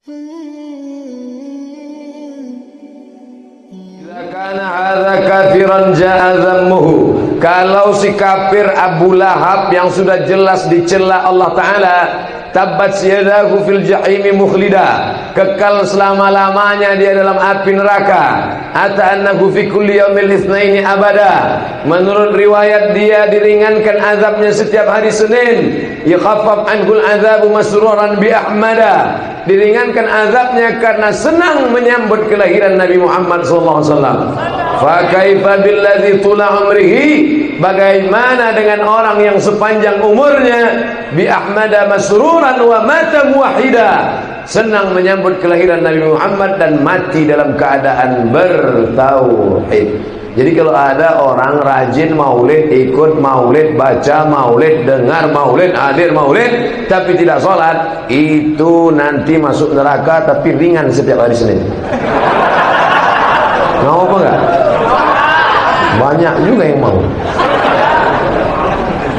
Karena hadza kafiran ja'a dzammuhu. Kalau si kafir Abu Lahab yang sudah jelas dicela Allah Ta'ala, tabbat yadahu fil jahimi mukhlida, kekal selama-lamanya dia dalam api neraka. Ata annahu fi kulli yaumil itsnaini abada. Menurut riwayat dia diringankan azabnya setiap hari Senin. Yakhaffaf anhul azabu masruran bi ahmada. Diringankan azabnya karena senang menyambut kelahiran Nabi Muhammad sallallahu alaihi wasallam. Fa kaifa billadzi tula umrihi, bagaimana dengan orang yang sepanjang umurnya bi ahmada masruran wa mata muwahhida, senang menyambut kelahiran Nabi Muhammad dan mati dalam keadaan bertauhid. Jadi kalau ada orang rajin maulid, ikut maulid, baca maulid, dengar maulid, hadir maulid, tapi tidak sholat, itu nanti masuk neraka tapi ringan setiap hari Senin. Mau apa enggak? Banyak juga yang mau.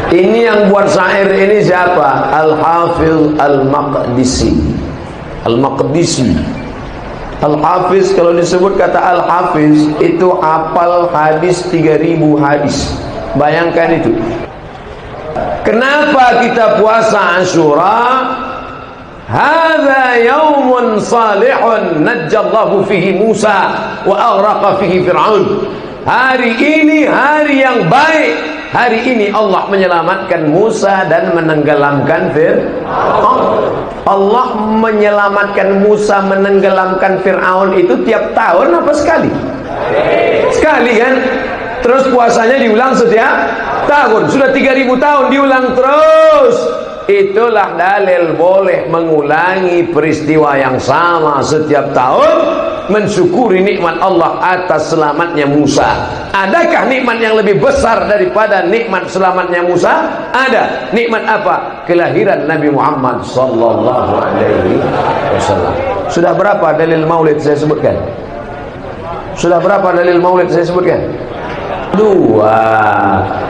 Ini yang buat syair ini siapa? Al-Hafiz Al-Maqdisi. Al-Maqdisi. Al-Hafiz, kalau disebut kata Al-Hafiz, itu hafal hadis 3000 hadis. Bayangkan itu. Kenapa kita puasa Asyura? Hadza yaumun salihun najjallahu fihi Musa wa aghraqa fihi Fir'aun. Hari ini hari yang baik. Hari ini Allah menyelamatkan Musa dan menenggelamkan Fir'aun. Allah menyelamatkan Musa, menenggelamkan Fir'aun itu tiap tahun apa sekali? Sekali kan? Terus puasanya diulang setiap tahun. Sudah 3000 tahun diulang terus. Itulah dalil boleh mengulangi peristiwa yang sama setiap tahun, mensyukuri nikmat Allah atas selamatnya Musa. Adakah nikmat yang lebih besar daripada nikmat selamatnya Musa? Ada. Nikmat apa? Kelahiran Nabi Muhammad sallallahu alaihi wasallam. Sudah berapa dalil maulid saya sebutkan? Sudah berapa dalil maulid saya sebutkan? 2.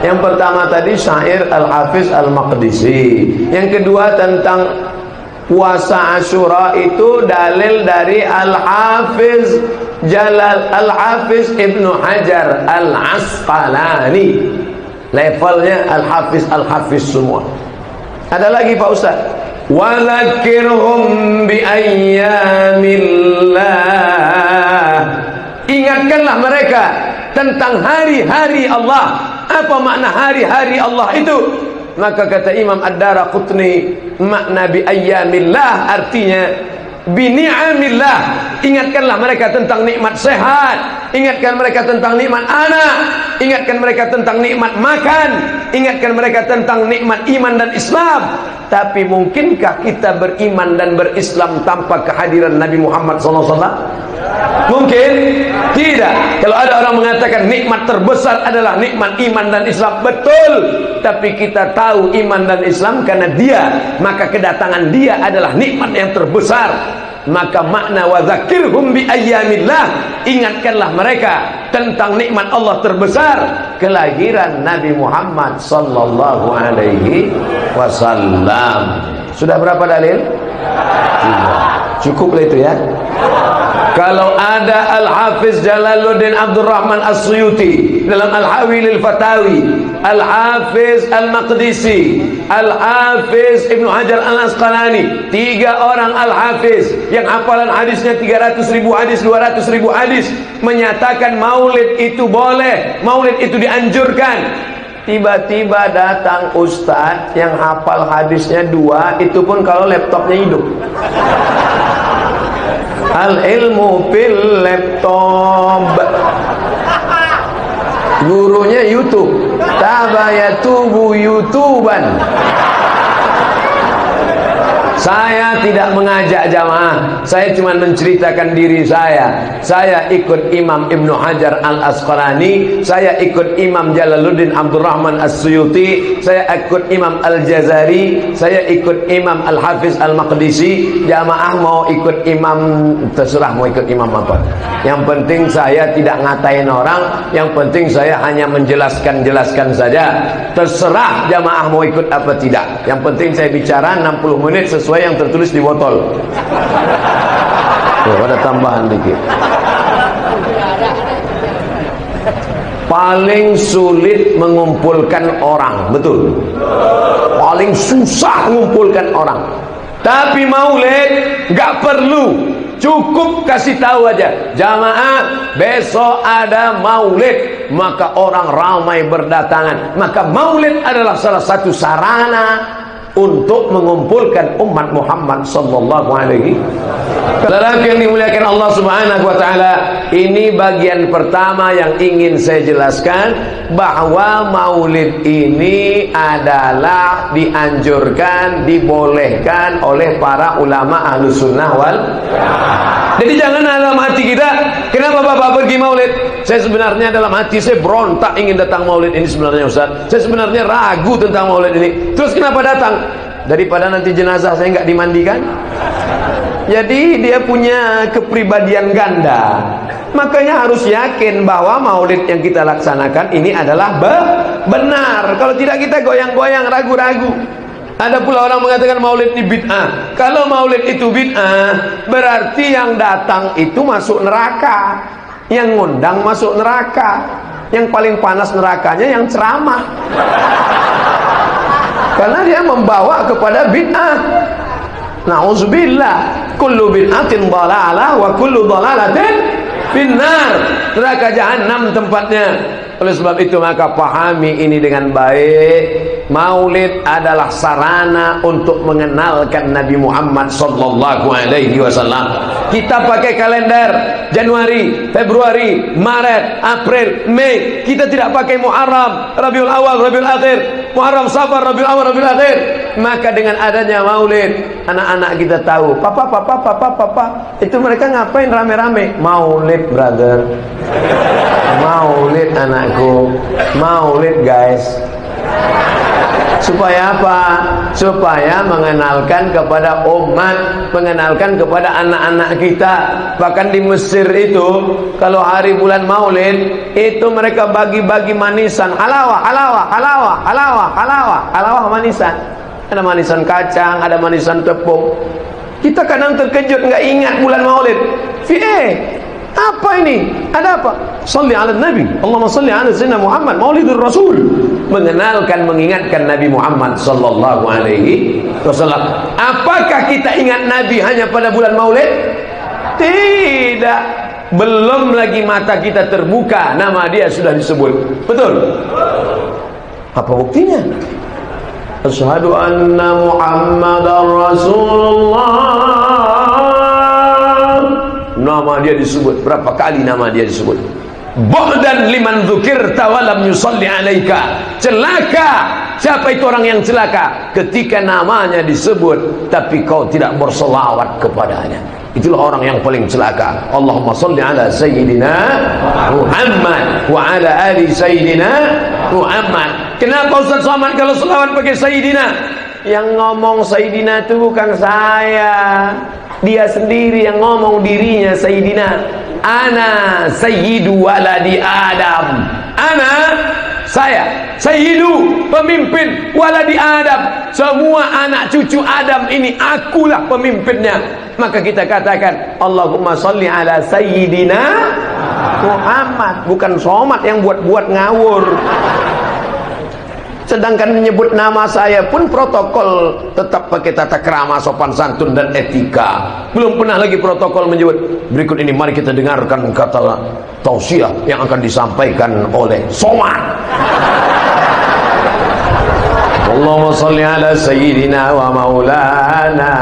Yang pertama tadi syair Al-Hafiz Al-Maqdisi. Yang kedua tentang puasa Asyura itu dalil dari Al-Hafiz Al-Hafiz Ibnu Hajar Al-Asqalani. Levelnya Al-Hafiz semua. Ada lagi Pak Ustaz. Wa dzakirhum bi ayyamillah. Ingatkanlah mereka tentang hari-hari Allah. Apa makna hari-hari Allah itu? Maka kata Imam Ad-Daraqutni, makna bi ayyamillah artinya bi ni'amillah. Ingatkanlah mereka tentang nikmat sehat, ingatkan mereka tentang nikmat anak, ingatkan mereka tentang nikmat makan, ingatkan mereka tentang nikmat iman dan Islam. Tapi mungkinkah kita beriman dan berislam tanpa kehadiran Nabi Muhammad SAW? Mungkin tidak. Kalau ada orang mengatakan nikmat terbesar adalah nikmat iman dan Islam, betul. Tapi kita tahu iman dan Islam karena dia, maka kedatangan dia adalah nikmat yang terbesar. Maka makna wa dzakirhum bi ayyamillah, ingatkanlah mereka tentang nikmat Allah terbesar, kelahiran Nabi Muhammad sallallahu alaihi wasallam. Sudah berapa dalil? 3. Cukuplah itu ya. Kalau ada Al-Hafiz Jalaluddin Abdurrahman As-Suyuti dalam Al-Hawilil Fatawi, Al-Hafiz Al-Maqdisi, Al-Hafiz Ibnu Hajar Al-Asqalani, 3 orang Al-Hafiz yang hafalan hadisnya 300.000 hadis, 200.000 hadis, menyatakan maulid itu boleh, maulid itu dianjurkan. Tiba-tiba datang ustadz yang hafal hadisnya 2, itu pun kalau laptopnya hidup. Al-ilmu fil laptop. Gurunya YouTube. Tabayatubu YouTuban. Saya tidak mengajak jamaah, saya cuma menceritakan diri saya. Saya ikut Imam Ibnu Hajar Al-Asqalani, saya ikut Imam Jalaluddin Abdurrahman As-Suyuti, saya ikut Imam Al-Jazari, saya ikut Imam Al-Hafiz Al-Maqdisi. Jamaah mau ikut imam, terserah mau ikut imam apa. Yang penting saya tidak ngatain orang, yang penting saya hanya menjelaskan saja. Terserah jamaah mau ikut apa tidak. Yang penting saya bicara 60 menit sesuai yang tertulis di botol. Ya, ada tambahan dikit. Paling sulit mengumpulkan orang, betul. Paling susah mengumpulkan orang. Tapi maulid nggak perlu, cukup kasih tahu aja, jamaah besok ada maulid, maka orang ramai berdatangan. Maka maulid adalah salah satu sarana untuk mengumpulkan umat Muhammad sallallahu alaihi wasallam. Yang dimuliakan Allah Subhanahu wa taala, ini bagian pertama yang ingin saya jelaskan, bahwa maulid ini adalah dianjurkan, dibolehkan oleh para ulama Ahlus Sunnah wal Jamaah. Jadi jangan dalam hati kita, kenapa Bapak pergi maulid? Saya sebenarnya dalam hati saya berontak ingin datang maulid ini sebenarnya Ustaz. Saya sebenarnya ragu tentang maulid ini. Terus kenapa datang? Daripada nanti jenazah saya nggak dimandikan. Jadi dia punya kepribadian ganda. Makanya harus yakin bahwa maulid yang kita laksanakan ini adalah benar. Kalau tidak kita goyang-goyang, ragu-ragu. Ada pula orang mengatakan maulid ini bid'ah. Kalau maulid itu bid'ah, berarti yang datang itu masuk neraka, yang ngundang masuk neraka. Yang paling panas nerakanya yang ceramah, karena dia membawa kepada bid'ah. Na'udzubillah, kullu bid'atin dhalalah wa kullu dhalalatin finnar. Neraka jahanam tempatnya. Oleh sebab itu maka pahami ini dengan baik. Maulid adalah sarana untuk mengenalkan Nabi Muhammad sallallahu alaihi wasallam. Kita pakai kalender Januari, Februari, Maret, April, Mei. Kita tidak pakai Muharram, Rabiul Awal, Rabiul Akhir, Muharram, Safar, Rabiul Awal, Rabiul Akhir. Maka dengan adanya maulid, anak-anak kita tahu, papa, itu mereka ngapain rame-rame? Maulid, brother. Maulid anakku, maulid guys. Supaya apa? Supaya mengenalkan kepada umat, mengenalkan kepada anak-anak kita. Bahkan di Mesir itu, kalau hari bulan maulid, itu mereka bagi-bagi manisan. Halawah manisan. Ada manisan kacang, ada manisan tepung. Kita kadang terkejut, nggak ingat bulan maulid. Apa ini? Ada apa? Salli ala Nabi, Allahumma salli ala Sayyidina Muhammad, Maulidur Rasul. Mengenalkan, mengingatkan Nabi Muhammad sallallahu alaihi wasallam. Apakah kita ingat Nabi hanya pada bulan maulid? Tidak. Belum lagi mata kita terbuka, nama dia sudah disebut. Betul? Apa buktinya? Asyhadu anna Muhammadar Rasulullah. Nama dia disebut. Berapa kali nama dia disebut? Bu'dan liman dzukirta wa lam yusalli alaika. Celaka siapa itu orang yang celaka ketika namanya disebut tapi kau tidak berselawat kepadanya. Itulah orang yang paling celaka. Allahumma salli ala Sayyidina Muhammad wa ala ali Sayyidina Muhammad. Kenapa Ustaz Somad kalau selawat pakai Sayyidina? Yang ngomong Sayyidina itu bukan saya, dia sendiri yang ngomong dirinya Sayyidina. Ana sayyidu waladi Adam. Ana, saya, sayyidu, pemimpin waladi Adam. Semua anak cucu Adam ini akulah pemimpinnya. Maka kita katakan Allahumma salli ala Sayyidina Muhammad. Bukan Somad yang buat-buat ngawur. Sedangkan menyebut nama saya pun protokol tetap pakai tata krama, sopan santun dan etika. Belum pernah lagi protokol menyebut. Berikut ini mari kita dengarkan kata tausiah yang akan disampaikan oleh Somad. Allahumma salli ala Sayyidina wa maulana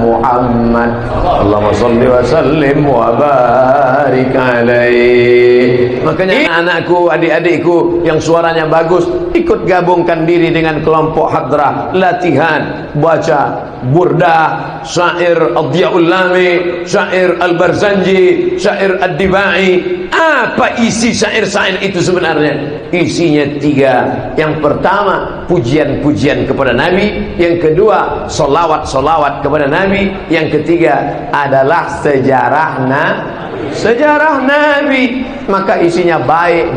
Muhammad. Allahumma salli wa sallim wa barik alaihi. Makanya anakku, adik-adikku yang suaranya bagus, ikut gabungkan diri dengan kelompok hadrah, latihan baca burdah, syair Ad-Diyaul Lami, syair Al-Barzanji, syair Ad-Dibai. Apa isi syair-syair itu sebenarnya? Isinya 3. Yang pertama, pujian-pujian kepada Nabi. Yang kedua, solawat-solawat kepada Nabi. Yang ketiga adalah sejarah Nabi. Maka isinya baik.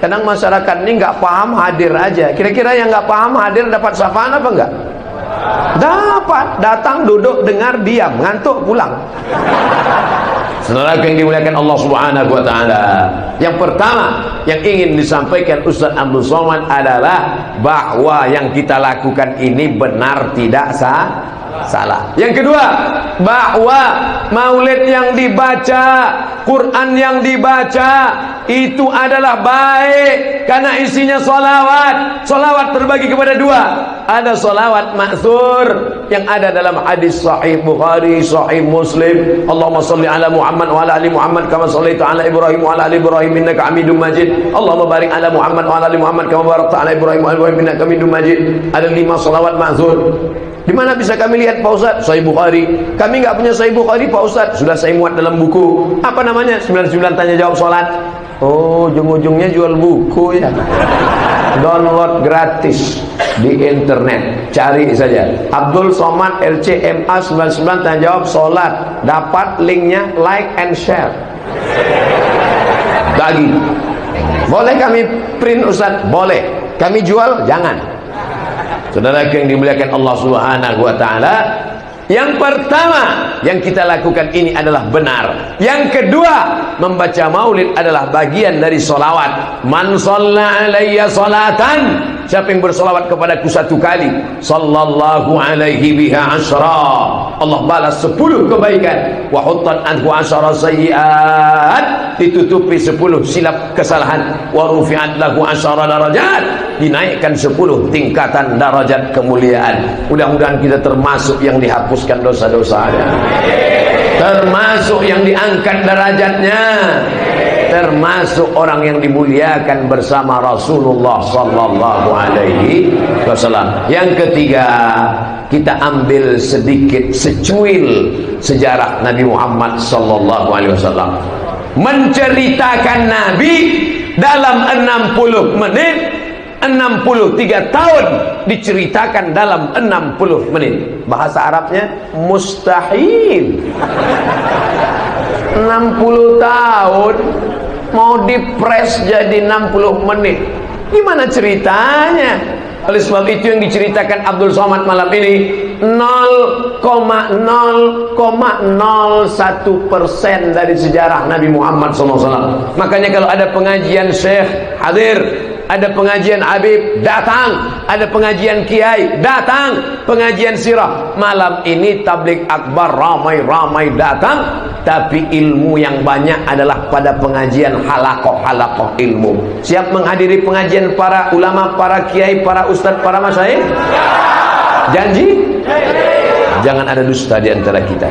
Kadang masyarakat ini nggak paham hadir aja. Kira-kira yang nggak paham hadir dapat syafaan apa enggak? Dapat. Datang, duduk, dengar, diam, ngantuk, pulang. Saudara yang dimuliakan Allah Subhanahu wa taala. Yang pertama yang ingin disampaikan Ustaz Abdul Somad adalah bahwa yang kita lakukan ini benar, tidak salah. Yang kedua, bahwa maulid yang dibaca, Quran yang dibaca itu adalah baik karena isinya solawat. Solawat terbagi kepada dua. Ada solawat ma'thur yang ada dalam hadis sahih Bukhari, sahih Muslim. Allahumma salli ala Muhammad wa ala ali Muhammad kama sallaita ala Ibrahim wa ala ali Ibrahim innaka Hamidum Majid. Allahumma barik ala Muhammad wa ala ali Muhammad kama barakta ala Ibrahim wa ala ali Ibrahim innaka Hamidum Majid. Ada 5 solawat ma'thur. Di mana bisa kami lihat Pak Ustaz? Sahih Bukhari. Kami enggak punya Sahih Bukhari Pak Ustaz. Sudah saya muat dalam buku. Apa namanya? 99 tanya jawab salat. Oh, ujung-ujungnya jual buku ya. Download gratis di internet. Cari saja Abdul Somad LCMA 99 tanya jawab salat. Dapat linknya, like and share. Bagi. Boleh kami print Ustaz? Boleh. Kami jual? Jangan. Saudara yang dimuliakan Allah Subhanahu wa taala, yang pertama yang kita lakukan ini adalah benar. Yang kedua, membaca maulid adalah bagian dari solawat. Man shalla alayya salatan, siapa yang bersolawat kepadaku 1 kali, sallallahu alaihi biha asyra, Allah balas 10 kebaikan. Wa huttan anhu asyra sayyi'at, ditutupi 10 silap kesalahan. Wa rufi'at lahu asyra darajat, dinaikkan 10 tingkatan darajat kemuliaan. Mudah-mudahan kita termasuk yang dihapuskan dosa-dosanya, termasuk yang diangkat derajatnya, termasuk orang yang dimuliakan bersama Rasulullah sallallahu alaihi wasallam. Yang ketiga, kita ambil sedikit secuil sejarah Nabi Muhammad sallallahu alaihi wasallam. Menceritakan Nabi dalam 60 menit, 63 tahun diceritakan dalam 60 menit. Bahasa Arabnya mustahil. 60 tahun mau dipres jadi 60 menit. Gimana ceritanya? Oleh sebab itu yang diceritakan Abdul Somad malam ini 0,001% dari sejarah Nabi Muhammad SAW. Makanya kalau ada pengajian Syekh hadir, ada pengajian Habib datang, ada pengajian Kiai datang, pengajian sirah. Malam ini tabligh akbar ramai-ramai datang, tapi ilmu yang banyak adalah pada pengajian halakoh ilmu. Siap menghadiri pengajian para ulama, para kiai, para ustadz, para masyayikh? Janji? Jangan ada dusta di antara kita.